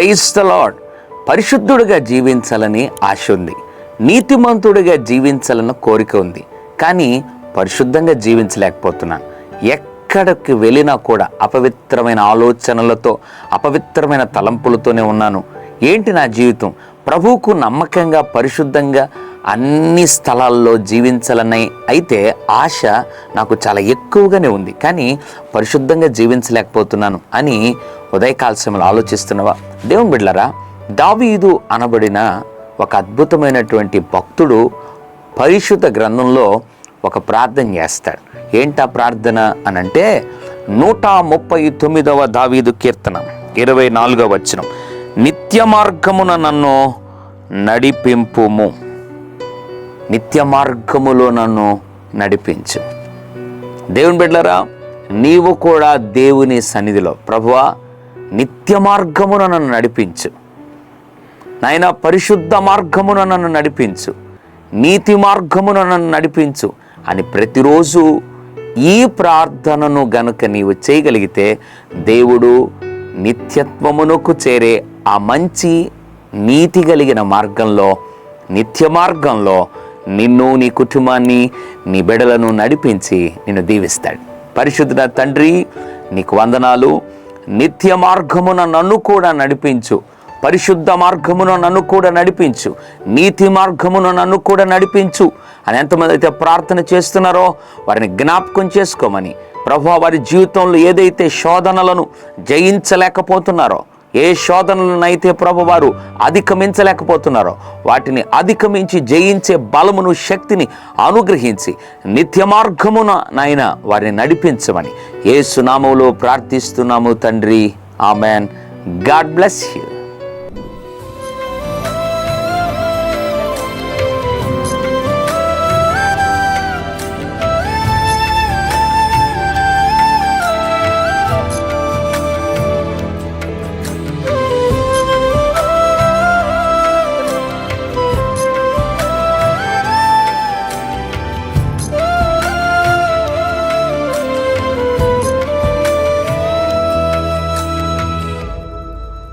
Praise the lord. పరిశుద్ధుడిగా జీవించాలని ఆశ ఉంది, నీతిమంతుడిగా జీవించాలన్న కోరిక ఉంది. కానీ పరిశుద్ధంగా జీవించలేకపోతున్నాను. ఎక్కడికి వెళ్ళినా కూడా అపవిత్రమైన ఆలోచనలతో, అపవిత్రమైన తలంపులతోనే ఉన్నాను. ఏంటి నా జీవితం? ప్రభువుకు నమ్మకంగా, పరిశుద్ధంగా అన్ని స్థలాల్లో జీవించాలనే అయితే ఆశ నాకు చాలా ఎక్కువగానే ఉంది. కానీ పరిశుద్ధంగా జీవించలేకపోతున్నాను అని ఉదయకాల సమయంలో ఆలోచిస్తున్నావా? దేవుని బిడ్డలారా, దావీదు అనబడిన ఒక అద్భుతమైనటువంటి భక్తుడు పరిశుద్ధ గ్రంథంలో ఒక ప్రార్థన చేస్తాడు. ఏంటా ప్రార్థన అనంటే 139వ దావీదు కీర్తన 24వ వచనం, నిత్య మార్గమున నన్ను నడిపింపుము, నిత్య మార్గములో నన్ను నడిపించు. దేవుని బిడ్డలారా, నీవు కూడా దేవుని సన్నిధిలో, ప్రభువా నిత్య మార్గమున నన్ను నడిపించు నాయన, పరిశుద్ధ మార్గమున నన్ను నడిపించు, నీతి మార్గమున నన్ను నడిపించు అని ప్రతిరోజు ఈ ప్రార్థనను గనుక నీవు చేయగలిగితే దేవుడు నిత్యత్వమునకు చేరే ఆ మంచి నీతి కలిగిన మార్గంలో, నిత్య మార్గంలో నిన్ను, నీ కుటుంబాన్ని, నీ బిడ్డలను నడిపించి నిన్ను దీవిస్తాడు. పరిశుద్ధ తండ్రి, నీకు వందనాలు. నిత్య మార్గమున నన్ను కూడా నడిపించు, పరిశుద్ధ మార్గమున నన్ను కూడా నడిపించు, నీతి మార్గమున నన్ను కూడా నడిపించు అని ఎంతమంది అయితే ప్రార్థన చేస్తున్నారో వారిని జ్ఞాపకం చేసుకోమని, ప్రభువా వారి జీవితంలో ఏదైతే శోధనలను జయించలేకపోతున్నారో, ఏ శోధనలనైతే ప్రభు వారు అధిగమించలేకపోతున్నారో వాటిని అధిగమించి జయించే బలమును, శక్తిని అనుగ్రహించి నిత్య మార్గమున నాయన వారిని నడిపించమని యేసు నామములో ప్రార్థిస్తున్నాము తండ్రి. ఆమెన్. God bless you.